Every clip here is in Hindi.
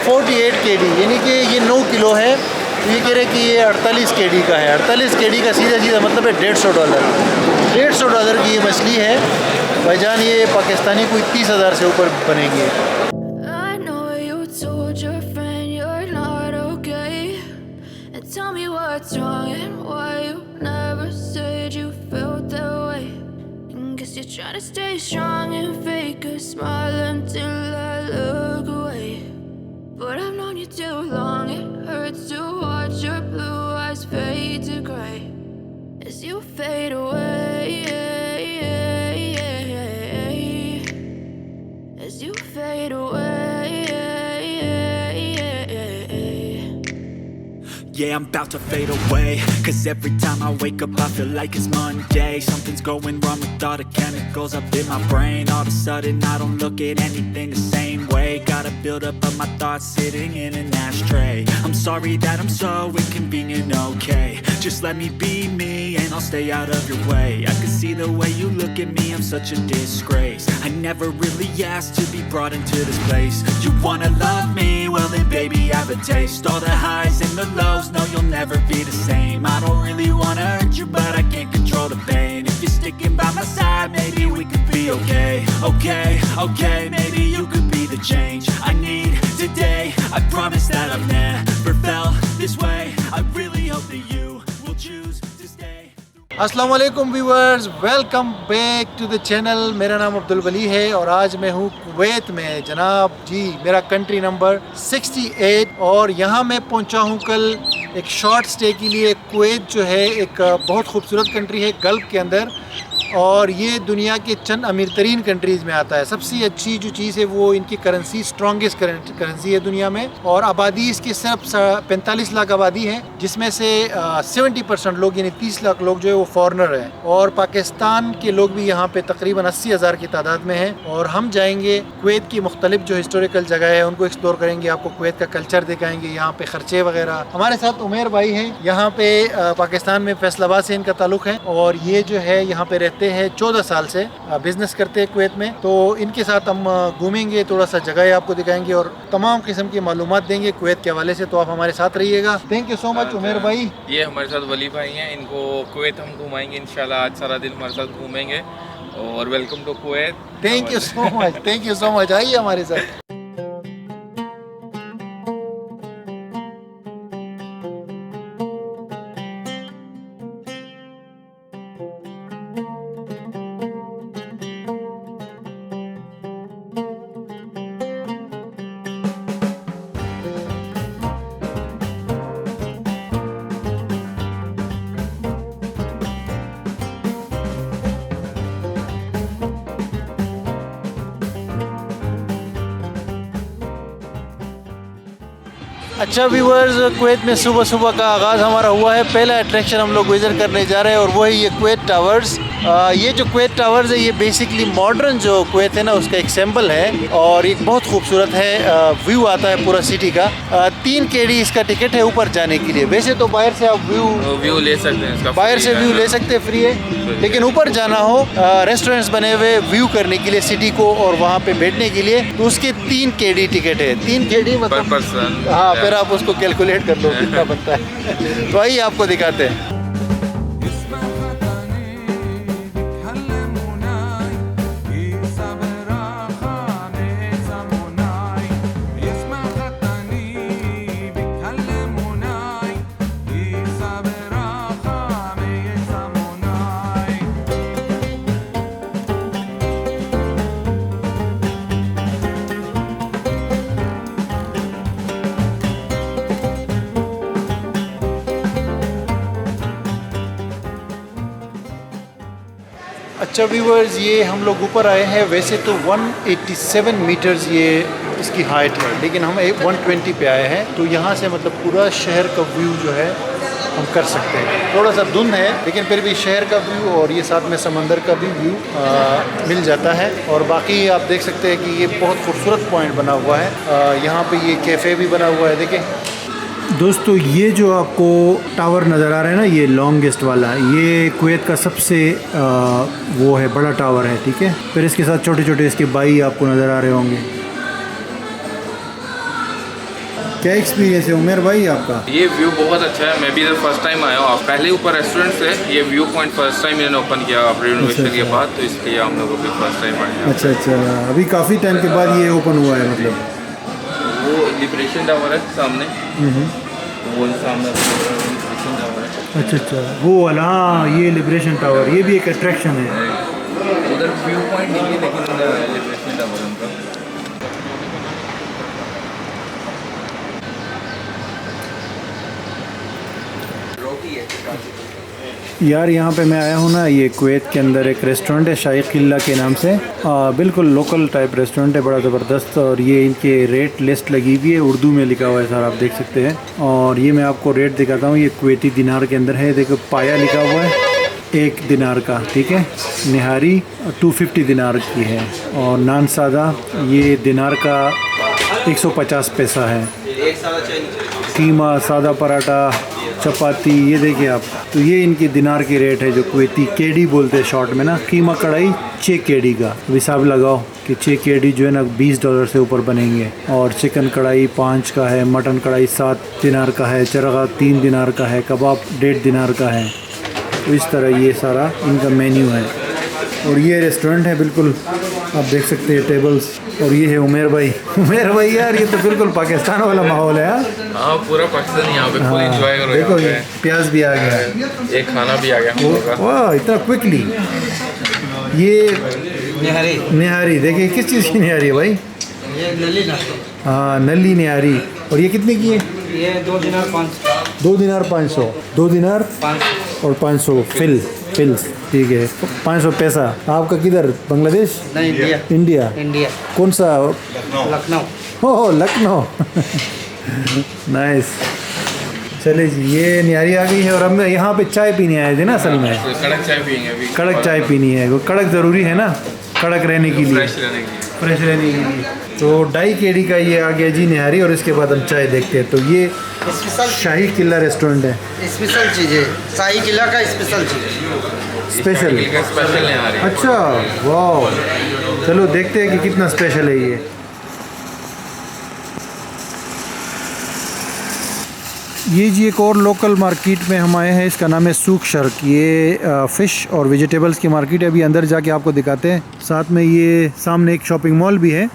48 kd, यानी कि ये 9 किलो है। ये कह रहे कि ये 48 kd का है। 48 kd का सीधा सीधा मतलब है $150। $150 की ये मछली है भाईजान। ये पाकिस्तानी कोई 30,000 से ऊपर बनेगी। Tell me what's wrong and why you never said you felt that way. Guess you're trying to stay strong and fake a smile until I look away. But I've known you too long, it hurts to watch your blue eyes fade to gray as you fade away, as you fade away. Yeah, I'm about to fade away, cause every time I wake up I feel like it's Monday. Something's going wrong with all the chemicals up in my brain. All of a sudden I don't look at anything the same way. Got a build up of my thoughts sitting in an ashtray. I'm sorry that I'm so inconvenient, okay. Just let me be me and I'll stay out of your way. I can see the way you look at me, I'm such a disgrace. I never really asked to be brought into this place. You wanna love me? Well then baby I have a taste. All the highs and the lows, no you'll never be the same. I don't really wanna hurt you but I can't control the pain. If you're sticking by my side maybe we could be okay. Okay, maybe you could be the change I need today. I promise that I've never felt this way. I really hope that you will choose to stay. अस्सलाम वालेकुम viewers, welcome back to the channel. मेरा नाम अब्दुल वली है और आज मैं हूँ कुवैत में जनाब जी। मेरा कंट्री नंबर 68 और यहाँ मैं पहुँचा हूँ कल एक शॉर्ट स्टे के लिए। कुवैत जो है एक बहुत खूबसूरत कंट्री है गल्फ़ के अंदर और ये दुनिया के चंद अमीर तरीन कंट्रीज़ में आता है। सबसे अच्छी जो चीज़ है वो इनकी करेंसी, स्ट्रॉन्गेस्ट करेंसी है दुनिया में। और आबादी इसकी सिर्फ 45 लाख आबादी है, जिसमें से 70% लोग यानी 30 लाख लोग जो है वो फॉरेनर हैं। और पाकिस्तान के लोग भी यहाँ पे तकरीबन 80,000 की तादाद में हैं। और हम जाएंगे कुवैत की मुख्तलिफ जो हिस्टोरिकल जगह है उनको एक्सप्लोर करेंगे, आपको कुवैत का कल्चर दिखाएंगे, यहाँ पे खर्चे वगैरह। हमारे साथ उमेर भाई हैं, यहाँ पे पाकिस्तान में फैसलाबाद से इनका ताल्लुक़ है और ये जो है यहाँ पे रहते हैं 14 साल से, बिजनेस करते हैं कुवैत में। तो इनके साथ हम घूमेंगे, थोड़ा सा जगह आपको दिखाएंगे और तमाम किस्म की मालूमात देंगे कुवैत के हवाले से। तो आप हमारे साथ रहिएगा। थैंक यू सो मच उमेर भाई। ये हमारे साथ वली भाई हैं, इनको कुवैत हम घुमाएंगे इंशाल्लाह। आज सारा दिन हमारे साथ घूमेंगे और welcome to Kuwait. Thank you so much, thank you so much. आइए हमारे साथ। अच्छा व्यूअर्स, कुवैत में सुबह सुबह का आगाज़ हमारा हुआ है। पहला अट्रैक्शन हम लोग विज़िट करने जा रहे हैं और वो है ये कुवैत टावर्स। ये जो कुवैत टावर्स है ये बेसिकली मॉडर्न जो कुवैत है ना उसका एक सिंबल है और एक बहुत खूबसूरत है। व्यू आता है पूरा सिटी का। 3 kd इसका टिकट है ऊपर जाने के लिए। वैसे तो बाहर से आप व्यू ले सकते हैं, इसका बाहर से व्यू ले सकते हैं, फ्री है। लेकिन ऊपर जाना हो रेस्टोरेंट्स बने हुए व्यू करने के लिए सिटी को और वहाँ पे बैठने के लिए, तो उसके 3 kd टिकट है। 3 kd मतलब पर्सन। हाँ, फिर आप उसको कैलकुलेट कर लो कितना बनता है। तो आइए आपको दिखाते हैं। अच्छा व्यूअर्स, ये हम लोग ऊपर आए हैं। वैसे तो 187 मीटर्स ये इसकी हाइट है, लेकिन हम 120 पे आए हैं। तो यहाँ से मतलब पूरा शहर का व्यू जो है हम कर सकते हैं। थोड़ा सा धुंध है लेकिन फिर भी शहर का व्यू और ये साथ में समंदर का भी व्यू मिल जाता है। और बाकी आप देख सकते हैं कि ये बहुत खूबसूरत पॉइंट बना हुआ है। यहाँ पे ये कैफ़े भी बना हुआ है, देखें दोस्तों। ये जो आपको टावर नज़र आ रहा है ना, ये लॉन्गेस्ट वाला, ये कुवैत का सबसे वो है, बड़ा टावर है, ठीक है। फिर इसके साथ छोटे छोटे इसके बाई आपको नज़र आ रहे होंगे। क्या एक्सपीरियंस है उमेर भाई आपका? ये व्यू बहुत अच्छा है। मैं भी इधर फर्स्ट टाइम आया हूँ। पहले ऊपर रेस्टोरेंट से ये व्यू पॉइंट फर्स्ट टाइम मैंने ओपन किया आप रिनोवेशन के बाद, तो इसलिए हम लोग भी फर्स्ट टाइम आए हैं। अच्छा अच्छा, अभी काफ़ी टाइम के बाद ये ओपन हुआ है मतलब? वो लिबरेशन टावर है सामने, वो सामने लिबरेशन टावर है। अच्छा अच्छा, वो वाला, हाँ ये लिबरेशन टावर, ये भी एक अट्रैक्शन है। उधर व्यू पॉइंट नहीं है लेकिन लिबरेशन टावर उनका। यार यहाँ पे मैं आया हूँ ना, ये कुवैत के अंदर एक रेस्टोरेंट है शाही किला के नाम से। बिल्कुल लोकल टाइप रेस्टोरेंट है, बड़ा ज़बरदस्त। और ये इनके रेट लिस्ट लगी हुई है, उर्दू में लिखा हुआ है सर, आप देख सकते हैं। और ये मैं आपको रेट दिखाता हूँ। ये कुवैती दिनार के अंदर है, देखो पाया लिखा हुआ है 1 दिनार का, ठीक है। निहारी 250 दिनार की है, और नान सादा ये दिनार का 150 पैसा है। कीमा, सादा पराठा, चपाती, ये देखिए आप। तो ये इनकी दिनार की रेट है, जो कुवैती केडी बोलते हैं शॉर्ट में ना। कीमा कढ़ाई 6 केडी का, अब हिसाब लगाओ कि 6 केडी जो है ना $20 से ऊपर बनेंगे। और चिकन कढ़ाई 5 का है, मटन कढ़ाई 7 दिनार का है, चरगा 3 दिनार का है, कबाब 1.5 दिनार का है। तो इस तरह ये सारा इनका मेन्यू है। और ये रेस्टोरेंट है, बिल्कुल आप देख सकते हैं टेबल्स। और ये है उमेर भाई। उमेर भाई यार, ये तो बिल्कुल पाकिस्तान वाला माहौल है। हाँ पूरा पाकिस्तान यहाँ पे फुल एंजॉय करो। देखो ये प्याज भी आ गया, एक खाना भी आ गया हम लोग का। वाह इतना क्विकली। ये निहारी देखिए, किस चीज़ की निहारी है भाई? ये नली नाश्ता। हाँ नली निहारी। और ये कितने की है? ये 2 दिनार 500। 2 दिनार 500, 2 दिनार 500 और 500 फिल्स, ठीक है। 500 पैसा। आपका किधर, बांग्लादेश? नहीं, इंडिया। इंडिया कौन सा? लखनऊ। ओह लखनऊ। नाइस। चले जी, ये निहारी आ गई है। और हम यहाँ पे चाय पीने आए थे ना असल में। कड़क चाय पियेंगे अभी। कड़क चाय पीनी है, वो कड़क ज़रूरी है ना, कड़क रहने के लिए, फ्रेश रहने के लिए। फ्रेश रहने के लिए। तो 2.5 केडी का ये आ गया जी निहारी। और इसके बाद हम चाय देखते हैं। तो ये शाही किला रेस्टोरेंट है, स्पेशल चीज़ है, शाही किला का स्पेशल चीज़। स्पेशल। स्पेशल है हमारे। अच्छा वाह, चलो देखते हैं कि कितना स्पेशल है ये। ये जी एक और लोकल मार्केट में हम आए हैं, इसका नाम है सूक शर्क। ये फ़िश और वेजिटेबल्स की मार्केट है। अभी अंदर जाके आपको दिखाते हैं। साथ में ये सामने एक शॉपिंग मॉल भी है,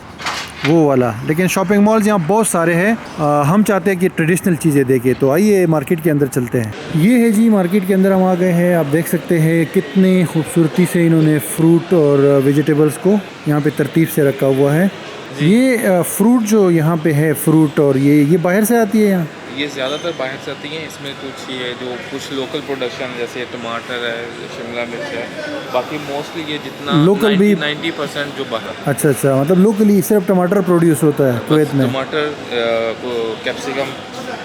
वो वाला। लेकिन शॉपिंग मॉल्स यहाँ बहुत सारे हैं। हम चाहते हैं कि ट्रेडिशनल चीज़ें देखें, तो आइए मार्केट के अंदर चलते हैं। ये है जी मार्केट के अंदर हम आ गए हैं। आप देख सकते हैं कितनी खूबसूरती से इन्होंने फ्रूट और वेजिटेबल्स को यहाँ पे तरतीब से रखा हुआ है। ये फ्रूट जो यहाँ पे है, फ्रूट और ये बाहर से आती है यहाँ? ये ज़्यादातर बाहर से आती हैं। इसमें कुछ ये जो कुछ लोकल प्रोडक्शन जैसे टमाटर है, शिमला मिर्च है, बाकी मोस्टली ये जितना लोकल भी 90% जो बाहर। अच्छा अच्छा, मतलब लोकली सिर्फ टमाटर प्रोड्यूस होता है कुवैत में? टमाटर, कैप्सिकम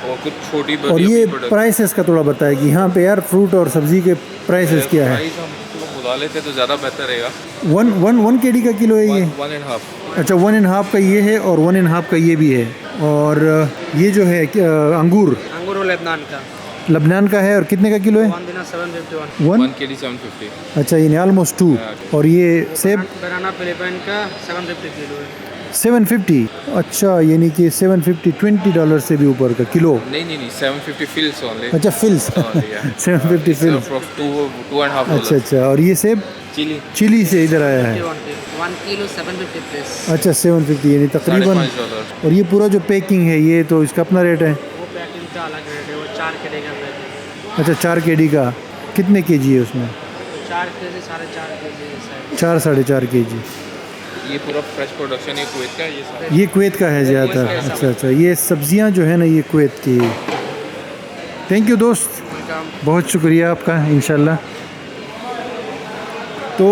और कुछ छोटी और ये प्राइसेस का थोड़ा बताएं कि यहाँ पे यार फ्रूट और सब्जी के प्राइसेस क्या है? प्राइस हम बुला लेते तो ज़्यादा बेहतर रहेगा। 1 केडी का किलो है ये? 1.5। अच्छा 1.5 का ये है और 1.5 का ये भी है। और ये जो है अंगूर लबनान का है, और कितने का किलो है? 1 kg 750। अच्छा यानी ऑलमोस्ट 2। और ये सेब? बनाना फिलीपीन का 750 किलो है। 750? अच्छा यानी कि 750 $20 से भी ऊपर का किलो? नहीं 750 फिल्स ओनली। अच्छा फिल्स। 750 फिल्स। 2.5। अच्छा अच्छा। और ये सेब चिली से इधर आया है? 1 किलो 750 प्लस। अच्छा 750 यानी तकरीबन। $5। और ये पूरा जो पैकिंग है ये तो इसका अपना रेट है? वो पैकिंग का अलग रेट है, वो 4 केडी का पैकिंग। अच्छा 4 केडी का कितने केजी है उसमें? 4 केजी 4.5 केजी। 4-4.5 केजी। ये पूरा फ्रेश प्रोडक्शन है कुवैत का। ये सारा ये कुवैत का है ज़्यादातर? अच्छा अच्छा। ये सब्जियां जो है ना ये कुवैत की। थैंक यू दोस्त, बहुत शुक्रिया आपका। इंशाल्लाह। तो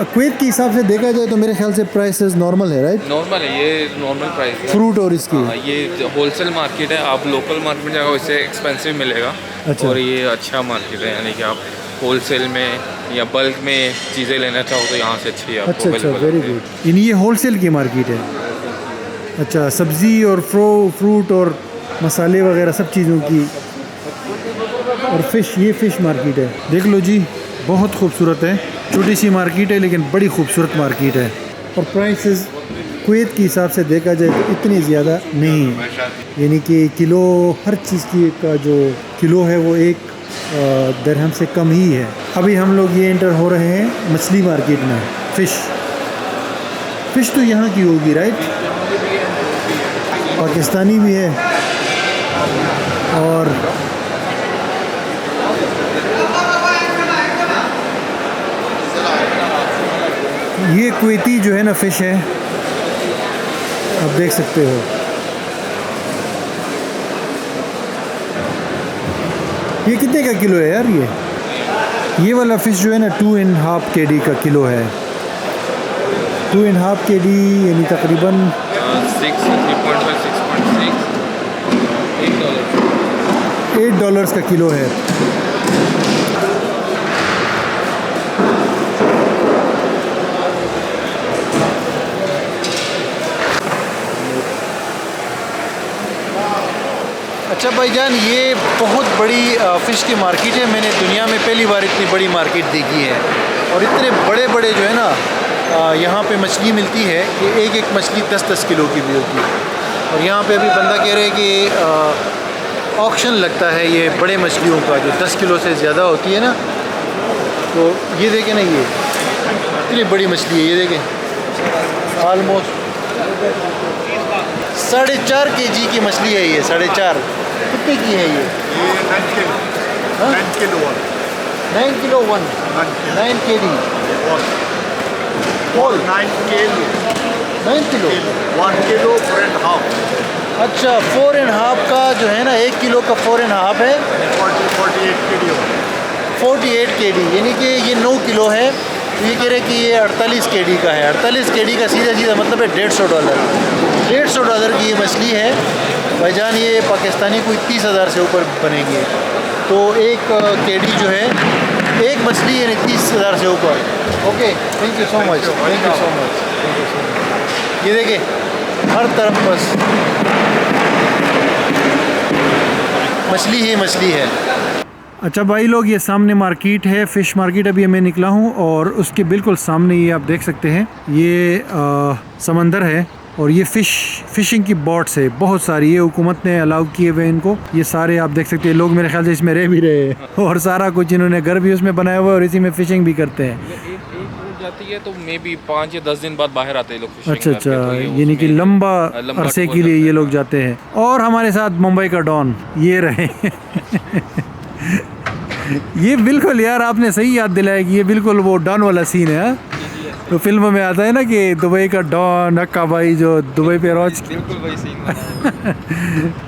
कुवैत के हिसाब से देखा जाए तो मेरे ख्याल से प्राइसेस नॉर्मल है, राइट? नॉर्मल है, ये नॉर्मल प्राइस है फ्रूट और इसकी। हाँ, ये होलसेल मार्केट है। आप लोकल मार्केट में जाओ इससे एक्सपेंसिव मिलेगा। अच्छा। और ये अच्छा मार्केट है, यानी कि आप होलसेल में या बल्क में चीज़ें लेना चाहो तो यहाँ से अच्छी है आपको। अच्छा अच्छा, available वेरी होती है। गुड। यानी ये होलसेल की मार्केट है? अच्छा, सब्ज़ी और फ्रूट और मसाले वगैरह सब चीज़ों की। और फ़िश, ये फ़िश मार्केट है। देख लो जी, बहुत खूबसूरत है। छोटी सी मार्केट है लेकिन बड़ी खूबसूरत मार्केट है। और प्राइसेस कुवैत के हिसाब से देखा जाए तो इतनी ज़्यादा नहीं है, यानी कि किलो हर चीज़ की का जो किलो है वो 1 दिरहम से कम ही है। अभी हम लोग ये एंटर हो रहे हैं मछली मार्केट में। फ़िश तो यहाँ की होगी, राइट? पाकिस्तानी भी है और ये कुवैती जो है ना फ़िश है, आप देख सकते हो। ये कितने का किलो है यार? ये वाला फ़िश जो है ना 2.5 kg का किलो है। 2.5 kg यानी तकरीबन 8 डॉलर्स का किलो है। अच्छा भाईजान, ये बहुत बड़ी फ़िश की मार्केट है। मैंने दुनिया में पहली बार इतनी बड़ी मार्केट देखी है और इतने बड़े बड़े जो है ना यहाँ पे मछली मिलती है कि एक मछली 10-10 किलो की भी होती है। और यहाँ पे अभी बंदा कह रहे हैं कि ऑक्शन लगता है ये बड़े मछलियों का जो 10 किलो से ज़्यादा होती है ना। तो ये देखें ना, ये इतनी बड़ी मछली है, ये देखें ऑलमोस्ट 4.5 kg की मछली है ये। 4.5 कितने की है ये? 9 किलो 1 9 kg 9 किलो 1 kilo 4.5 अच्छा 4.5 का जो है ना 1 किलो का 4.5 है 48 kg यानी कि ये 9 किलो है। ये कह रहे कि ये 48 kg का है। 48 kg का सीधा मतलब है $150 की ये मछली है भाईजान। ये पाकिस्तानी कोई 30,000 से ऊपर बनेगी। तो 1 kg जो है एक मछली यानी 30,000 से ऊपर। Okay, thank you so much. ये देखिए हर तरफ बस मछली ही मछली है। अच्छा भाई लोग, ये सामने मार्केट है, फ़िश मार्केट। अभी मैं निकला हूँ और उसके बिल्कुल सामने ये आप देख सकते हैं ये समंदर है और ये फ़िशिंग की बोट्स है बहुत सारी। ये हुकूमत ने अलाउ किए हुए इनको। ये सारे आप देख सकते हैं लोग मेरे ख्याल से इसमें रह भी रहे हैं और सारा कुछ इन्होंने घर भी उसमें बनाया हुआ है और इसी में फ़िशिंग भी करते हैं। जाती है तो मे बी 5 या 10 दिन बाद बाहर आते हैं लोग फिशिंग अच्छा करके, तो ये यानी कि लंबा अरसे टूर के लिए रहता ये है। लोग जाते हैं। और हमारे साथ मुंबई का डॉन ये रहे ये बिल्कुल यार आपने सही याद दिलाया कि ये बिल्कुल वो डॉन वाला सीन है। हाँ? तो फिल्म में आता है ना कि दुबई का डॉन हक्का भाई जो दुबई पे रोज बिल्कुल वही सीन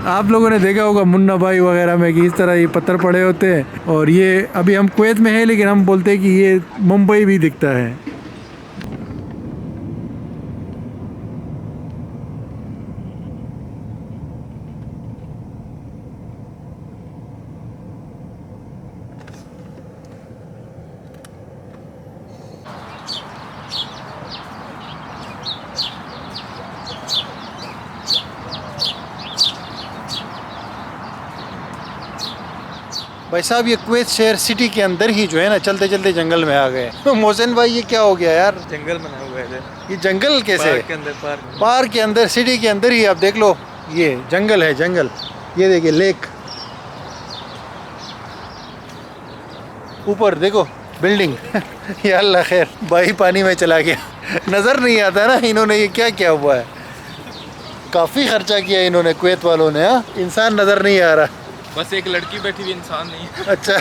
आप लोगों ने देखा होगा मुन्ना भाई वगैरह में कि इस तरह ये पत्थर पड़े होते हैं। और ये अभी हम कुवैत में है लेकिन हम बोलते हैं कि ये मुंबई भी दिखता है। भाई साहब, ये कुवैत शहर सिटी के अंदर ही जो है ना चलते चलते जंगल में आ गए। मोहसिन भाई ये क्या हो गया यार? जंगल बना हुआ है ये जंगल कैसे? पार्क के अंदर। पार्क के अंदर, सिटी के अंदर ही। आप देख लो ये जंगल है, जंगल। ये देखिए लेक, ऊपर देखो बिल्डिंग या अल्लाह खैर, भाई पानी में चला गया नज़र नहीं आता ना इन्होंने ये क्या क्या हुआ है। काफ़ी खर्चा किया इन्होंने कुवैत वालों ने। हाँ, इंसान नज़र नहीं आ रहा, बस एक लड़की बैठी हुई, इंसान नहीं। अच्छा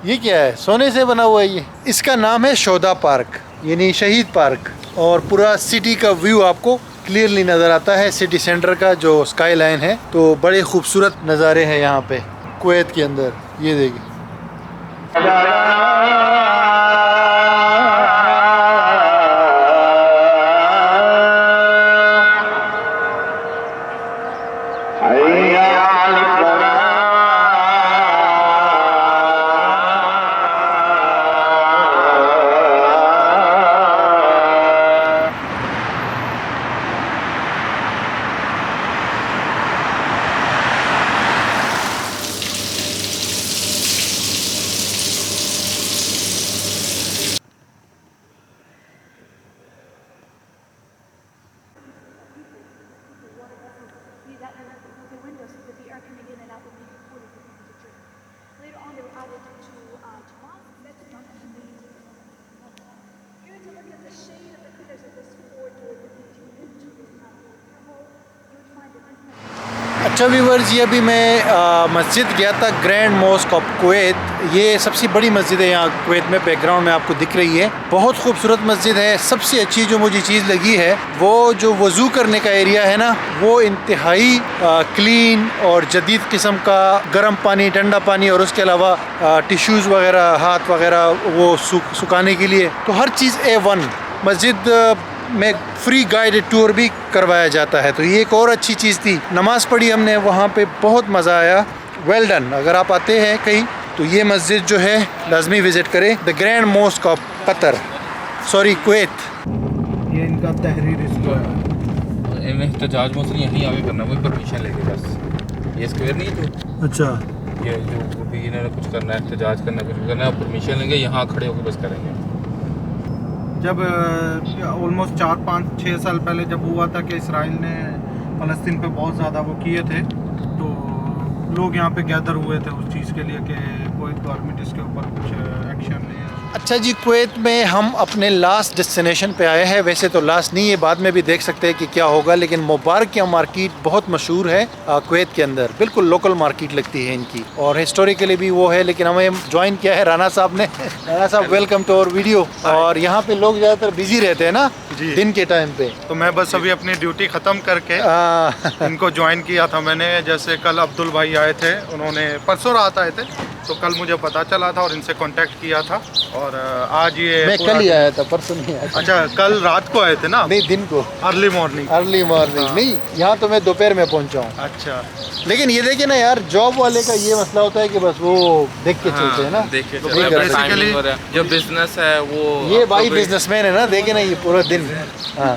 ये क्या है? सोने से बना हुआ है ये। इसका नाम है शोधा पार्क यानी शहीद पार्क। और पूरा सिटी का व्यू आपको क्लियरली नज़र आता है, सिटी सेंटर का जो स्काई लाइन है। तो बड़े खूबसूरत नज़ारे हैं यहाँ पे कुवैत के अंदर। ये देखिए that the air coming in and out will make it cooler for people to drink. Later on, they were added to Jamas. That's not amazing. Here to look at the shade of the pillars of this four-door that leads you into this hole, you would find a different. अच्छा व्यूवर्स, ये अभी मैं मस्जिद गया था, ग्रैंड मॉस्क ऑफ कुवैत। ये सबसे बड़ी मस्जिद है यहाँ कुवैत में, बैकग्राउंड में आपको दिख रही है। बहुत खूबसूरत मस्जिद है। सबसे अच्छी जो मुझे चीज़ लगी है वो जो वज़ू करने का एरिया है ना, वो इंतहाई क्लीन और जदीद किस्म का, गर्म पानी, ठंडा पानी और उसके अलावा टिश्यूज़ वगैरह, हाथ वगैरह वो सुखाने के लिए, तो हर चीज़ A1। मस्जिद में फ्री गाइडेड टूर भी करवाया जाता है, तो ये एक और अच्छी चीज़ थी। नमाज़ पढ़ी हमने वहाँ पे, बहुत मज़ा आया। Well done. अगर आप आते हैं कहीं तो ये मस्जिद जो है लाजमी विज़िट करें, the grand mask of Qatar, sorry Kuwait. ये इनका तहरीर स्क्वायर। इन्हें एहतजाज मौसम यहीं आगे करना, कोई परमिशन लेके बस। ये स्क्वायर नहीं है तो अच्छा, ये जो भी इन्होंने कुछ करना है, एहतजाज करना, कुछ करना है, परमिशन लेंगे, यहाँ खड़े होकर बस करेंगे। जब ऑलमोस्ट 4-5-6 साल पहले जब हुआ था कि इसराइल ने फ़लस्तीन पे बहुत ज़्यादा वो किए थे, तो लोग यहाँ पे गैदर हुए थे उस चीज़ के लिए कि कोई गवर्नमेंट इसके ऊपर कुछ एक्शन ले। अच्छा जी, कुवैत में हम अपने लास्ट डेस्टिनेशन पे आए हैं। वैसे तो लास्ट नहीं है, बाद में भी देख सकते हैं कि क्या होगा, लेकिन मुबारकिया मार्केट बहुत मशहूर है कुवैत के अंदर, बिल्कुल लोकल मार्केट लगती है इनकी, और हिस्टोरिकली भी वो है। लेकिन हमें ज्वाइन किया है राना साहब ने। राना साहब, वेलकम टू आवर वीडियो। और यहाँ पे लोग ज़्यादातर बिजी रहते हैं ना दिन के टाइम पे, तो मैं बस अभी अपनी ड्यूटी ख़त्म करके इनको ज्वाइन किया था मैंने। जैसे कल अब्दुल भाई आए थे, उन्होंने परसों रात आए थे, तो कल मुझे पता चला था और इनसे कांटेक्ट किया था। और आज ये मैं कल ही आया था, परसों नहीं आया था। अच्छा, कल रात को आए थे ना? नहीं, दिन को, अर्ली मॉर्निंग। अर्ली मॉर्निंग नहीं, यहाँ तो मैं दोपहर में पहुँचा हूँ। अच्छा, लेकिन ये देखिए ना यार, जॉब वाले का ये मसला होता है कि बस वो देख के चलते हैं ना। देखिए तो बेसिकली जो बिजनेस है वो, ये भाई बिजनेसमैन है ना, देखे ना ये पूरा दिन। हाँ,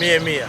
100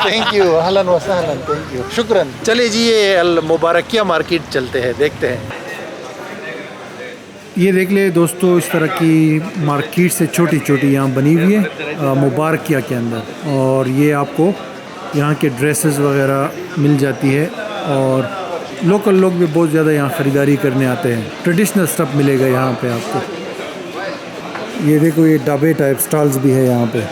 थैंक यू, अहलन व सहलन, थैंक यू, शुक्रन। चलिए जी, ये अल मुबारकिया मार्केट चलते हैं, देखते हैं। ये देख ले दोस्तों, इस तरह की मार्केट से छोटी छोटी यहाँ बनी हुई है मुबारकिया के अंदर, और ये आपको यहाँ के ड्रेसेस वगैरह मिल जाती है, और लोकल लोग भी बहुत ज़्यादा यहाँ ख़रीदारी करने आते हैं। ट्रेडिशनल स्टफ़ मिलेगा यहाँ पे आपको। ये देखो, ये ढाबे टाइप स्टॉल्स भी है यहाँ पे।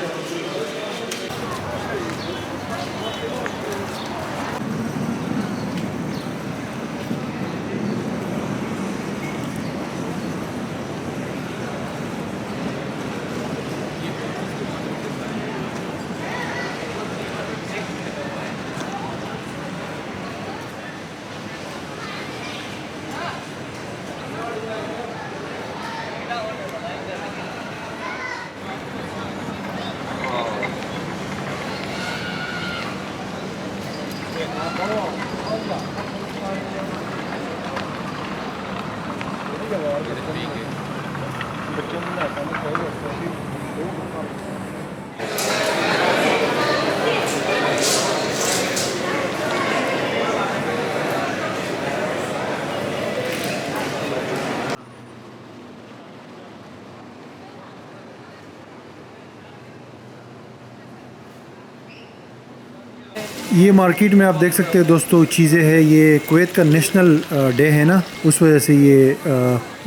ये मार्केट में आप देख सकते हैं दोस्तों, चीज़ें हैं। ये कुवैत का नेशनल डे है ना, उस वजह से ये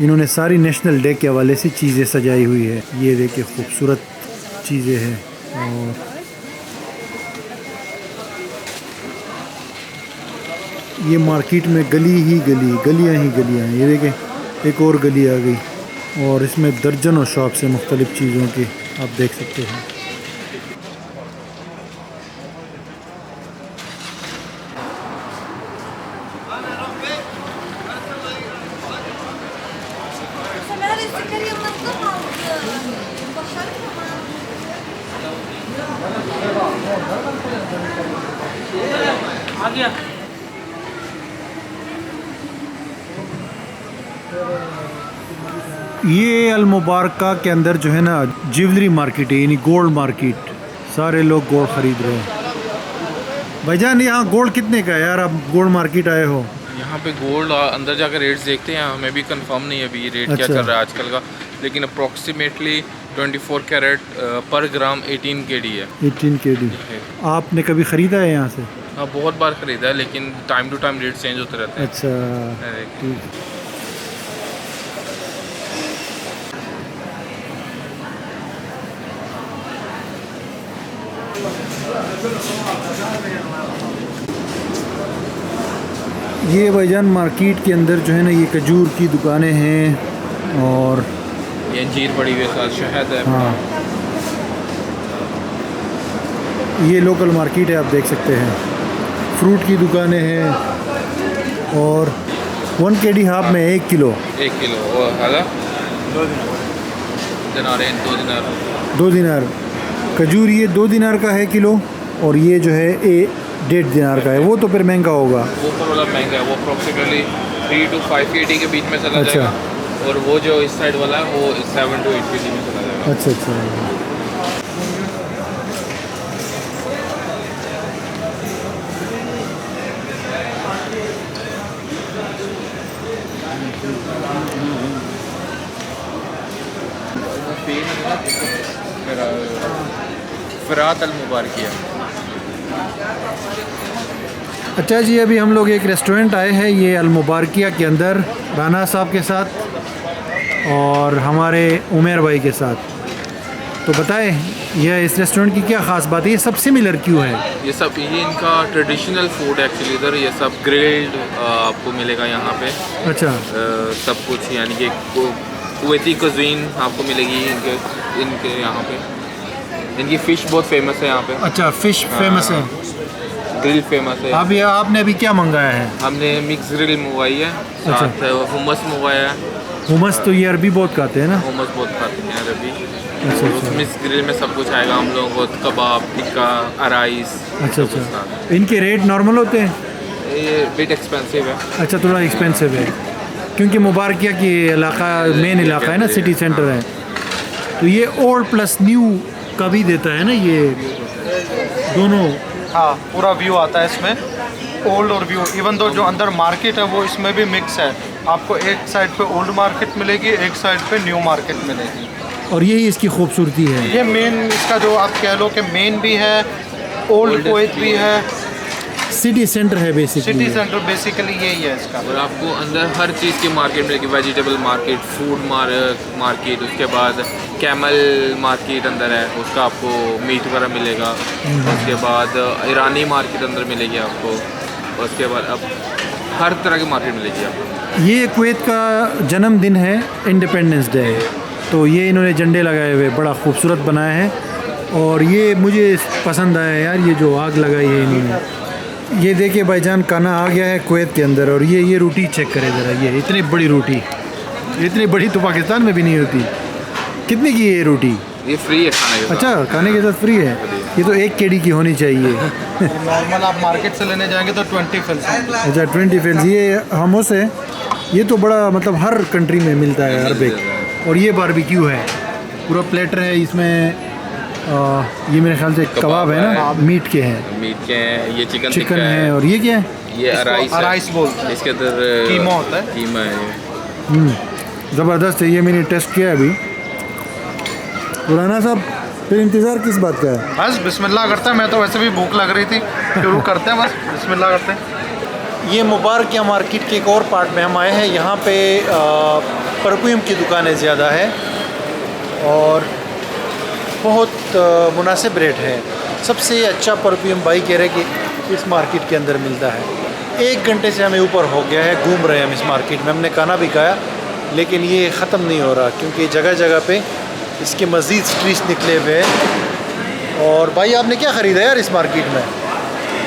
इन्होंने सारी नेशनल डे के हवाले से चीज़ें सजाई हुई है। ये देखिए, खूबसूरत चीज़ें हैं। और ये मार्केट में गली ही गली, गलियाँ ही गलियाँ हैं। ये देखें, एक और गली आ गई, और इसमें दर्जनों शॉप्स हैं मुख्तलिफ़ चीज़ों की, आप देख सकते हैं। ये अल मुबारका के अंदर जो है ना, ज्वेलरी मार्केट है, यानी गोल्ड मार्केट। सारे लोग गोल्ड ख़रीद रहे हैं। भाईजान, यहाँ गोल्ड कितने का है यार? आप गोल्ड मार्केट आए हो? यहाँ पे गोल्ड अंदर जाकर रेट्स देखते हैं, हमें भी कंफर्म नहीं है अभी ये रेट क्या अच्छा। चल रहा है आजकल का, लेकिन अप्रॉक्सीमेटली 24 कैरेट पर ग्राम 18 KD है। 18 KD। आपने कभी ख़रीदा है यहाँ से? हाँ बहुत बार ख़रीदा है, लेकिन time to time rate change होते रहते हैं। अच्छा ठीक। ये भाईजान मार्केट के अंदर जो है ना, ये खजूर की दुकानें हैं और ये अंजीर पड़ी हुई है, साथ शहद है। हाँ, ये लोकल मार्केट है, आप देख सकते हैं। फ्रूट की दुकानें हैं और 1 KD हाफ में 1 किलो। 1 किलो और हाला 2 दिनार, 2 दिनार। खजूर ये 2 दिनार का है किलो, और ये जो है 1.5 दिनार का है। वो तो फिर महंगा होगा। वो पर वाला महंगा है, वो अप्रॉक्सीमेटली 3 to 5 KD के बीच में चला अच्छा। जाएगा, और वो जो इस साइड वाला है वो 7 to 8 KD में चला जाएगा। अच्छा अच्छा। फ़िरात अल मुबारकिया। अच्छा जी, अभी हम लोग एक रेस्टोरेंट आए हैं, ये अल मुबारकिया के अंदर, राना साहब के साथ और हमारे उमेर भाई के साथ। तो बताएं, यह इस रेस्टोरेंट की क्या ख़ास बात है? ये सब सिमिलर क्यों है? ये इनका ट्रेडिशनल फूड एक्चुअली इधर ये सब ग्रिल्ड आपको मिलेगा यहाँ पे। अच्छा। सब कुछ यानी कि कुवैती कुज़ीन आपको मिलेगी इनके यहाँ पे। इनकी फ़िश बहुत फेमस है यहाँ पे। अच्छा, फ़िश फेमस है, ग्रिल फेमस है। आपने अभी क्या मंगाया है? हमने मिक्स ग्रिल मंगवाई है, साथ हुमस मंगवाया है। हुमस तो ये अरबी बहुत खाते हैं ना? हुमस बहुत खाते हैं अरबी। अच्छा अच्छा। मिक्स ग्रिल में सब कुछ आएगा हम लोगों को, कबाब, टिक्का, अराइस। अच्छा अच्छा। इनके रेट नॉर्मल होते हैं? ये बिट एक्सपेंसिव है। अच्छा, थोड़ा एक्सपेंसिव है क्योंकि मुबारकिया की इलाका मेन इलाका है ना, सिटी सेंटर है। तो ये ओल्ड प्लस न्यू का भी देता है ना, ये दोनों? हाँ, पूरा व्यू आता है इसमें, ओल्ड और व्यू। इवन दो जो अंदर मार्केट है वो इसमें भी मिक्स है। आपको एक साइड पे ओल्ड मार्केट मिलेगी, एक साइड पे न्यू मार्केट मिलेगी। और यही इसकी खूबसूरती है। ये मेन इसका जो आप कह लो कि मेन भी है, ओल्ड कुवैत भी है, सिटी सेंटर है बेसिकली। सिटी सेंटर बेसिकली यही है इसका। और आपको अंदर हर चीज़ की मार्केट मिलेगी, वेजिटेबल मार्केट, फूड मार्केट, उसके बाद कैमल मार्केट अंदर है, उसका आपको मीट वगैरह मिलेगा। उसके बाद ईरानी मार्केट अंदर मिलेगी आपको। उसके बाद अब हर तरह की मार्केट मिलेगी आपको। ये कुवैत का जन्मदिन है, इंडिपेंडेंस डे, तो ये इन्होंने झंडे लगाए हुए बड़ा खूबसूरत बनाया है। और ये मुझे पसंद आया यार, ये जो आग लगाई है इन्होंने। ये देखिए भाईजान, खाना आ गया है कुवैत के अंदर। और ये रोटी चेक करें ज़रा, ये इतनी बड़ी रोटी, इतनी बड़ी तो पाकिस्तान में भी नहीं होती। कितने की है ये रोटी? ये फ्री है खाने के साथ। अच्छा, खाने के साथ फ्री है? ये तो 1 KD की होनी चाहिए। नॉर्मल आप मार्केट से लेने जाएंगे तो 20 फिल्स। अच्छा, 20 फिल्स। ये हमोस है, ये तो बड़ा मतलब हर कंट्री में मिलता है, अरबिक। और ये बारबेक्यू है, पूरा प्लेटर है इसमें। ये मेरे ख्याल से कबाब है ना, मीट के हैं। मीट के हैं, ये चिकन है। और ये क्या है? ये अराइस बोलते हैं। इसके अंदर कीमा होता है। कीमा है। ज़बरदस्त है। ये मैंने टेस्ट किया अभी। राना साहब, फिर इंतज़ार किस बात का है? बस बिस्मिल्लाह करते हैं। मैं तो वैसे भी भूख लग रही थी, शुरू करते हैं, बस बिस्मिल्लाह करते हैं। ये मुबारकिया मार्केट के एक और पार्ट में हम आए हैं। यहाँ पे परफ्यूम की दुकानें ज़्यादा है और बहुत मुनासिब रेट है। सबसे अच्छा परफ्यूम भाई कह रहे कि इस मार्केट के अंदर मिलता है। 1 घंटे से हमें ऊपर हो गया है, घूम रहे हैं हम इस मार्केट में। हमने खाना भी खाया, लेकिन ये ख़त्म नहीं हो रहा क्योंकि जगह जगह पे इसके मज़ीद स्ट्रीट्स निकले हुए हैं। और भाई, आपने क्या ख़रीदा यार इस मार्केट में?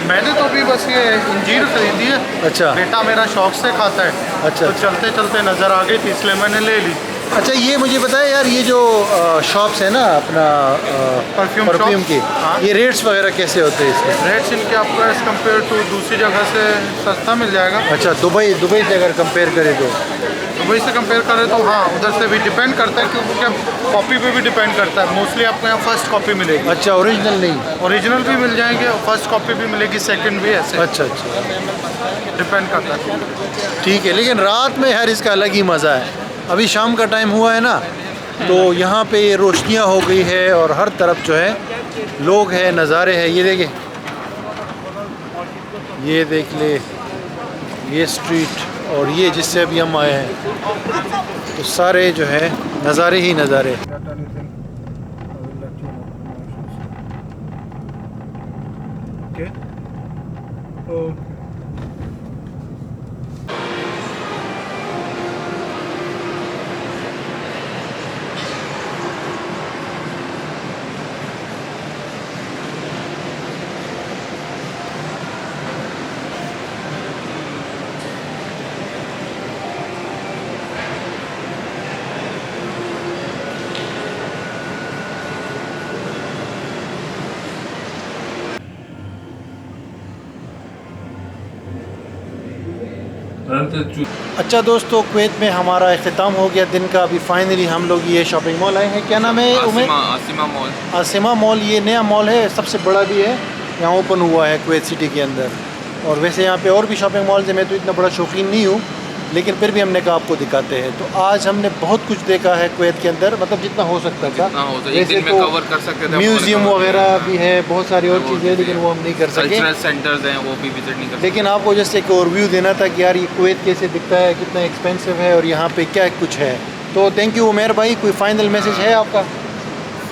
मैंने तो अभी बस ये इंजीर खरीदी है। अच्छा। बेटा मेरा शौक से खाता है। अच्छा। तो चलते चलते नज़र आ गई थी, इसलिए मैंने ले ली। अच्छा, ये मुझे बताया यार, ये जो शॉप्स है ना अपना परफ्यूम की, हाँ। ये रेट्स वगैरह कैसे होते हैं इसके? रेट्स इनके आपको एज़ कम्पेयर टू दूसरी जगह से सस्ता मिल जाएगा। अच्छा, दुबई से अगर कंपेयर करें तो? दुबई से कंपेयर करें तो हाँ, उधर से भी डिपेंड करता है क्योंकि कॉपी पे भी डिपेंड करता है। मोस्टली आपको यहाँ फर्स्ट कॉपी मिलेगी। अच्छा, ओरिजिनल नहीं? ओरिजिनल भी मिल जाएंगे, फर्स्ट कॉपी भी मिलेगी, सेकंड भी, ऐसे। अच्छा अच्छा। डिपेंड करता है। ठीक है, लेकिन रात में यार इसका अलग ही मज़ा है। अभी शाम का टाइम हुआ है ना, तो यहाँ पे ये रोशनियाँ हो गई है और हर तरफ जो है लोग हैं, नज़ारे हैं। ये देखे, ये देख ले, ये स्ट्रीट और ये जिससे अभी हम आए हैं, तो सारे जो है नज़ारे ही नज़ारे। ओके, तो अच्छा दोस्तों, कुवैत में हमारा इख्तिताम हो गया दिन का। अभी फाइनली हम लोग ये शॉपिंग मॉल आए हैं। क्या नाम है उमेर? आसिमा मॉल। आसिमा मॉल, ये नया मॉल है, सबसे बड़ा भी है, यहाँ ओपन हुआ है कुवैत सिटी के अंदर। और वैसे यहाँ पे और भी शॉपिंग मॉल्स हैं, मैं तो इतना बड़ा शौकीन नहीं हूँ, लेकिन फिर भी हमने कहा आपको दिखाते हैं। तो आज हमने बहुत कुछ देखा है कुवैत के अंदर, मतलब जितना हो सकता था। वैसे तो कवर कर सकते थे, म्यूजियम वगैरह भी है, बहुत सारी और चीज़ें, लेकिन वो हम नहीं कर सके। कल्चरल सेंटर्स हैं, वो भी विजिट नहीं कर सकते। लेकिन आपको जैसे एक ओवरव्यू देना था कि यार ये कुवैत कैसे दिखता है, कितना एक्सपेंसिव है और यहाँ पे क्या कुछ है। तो थैंक यू उमेर भाई, कोई फाइनल मैसेज है आपका?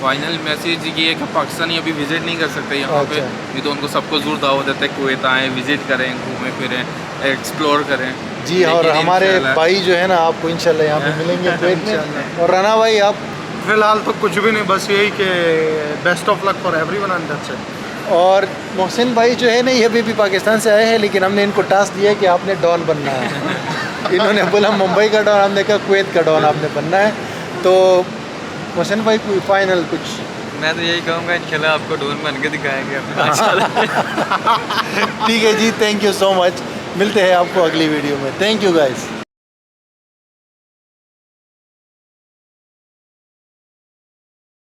फाइनल मैसेज ये है कि पाकिस्तानी अभी विजिट नहीं कर सकते यहाँ पे, नहीं तो उनको सबको ज़रूर दावत देते हैं कुवैत आएँ, विजिट करें, घूमें फिरें, एक्सप्लोर करें जी। और हमारे भाई जो है ना, आपको इंशाल्लाह यहाँ पे मिलेंगे कुवैत में। और राना भाई आप? फिलहाल तो कुछ भी नहीं, बस यही कि best of luck for everyone and that's it. और मोहसिन भाई जो है ना, ये अभी भी पाकिस्तान से आए हैं, लेकिन हमने इनको टास्क दिया है कि आपने डॉन बनना है। इन्होंने बोला मुंबई का डॉन, हमने कहा कुवैत का डॉन आपने बनना है। तो मोहसिन भाई कोई फाइनल कुछ? मैं तो यही कहूँगा, इंशाल्लाह आपको डॉन बन के दिखाएंगे। ठीक है जी, थैंक यू सो मच। मिलते हैं आपको अगली वीडियो में। Thank you guys.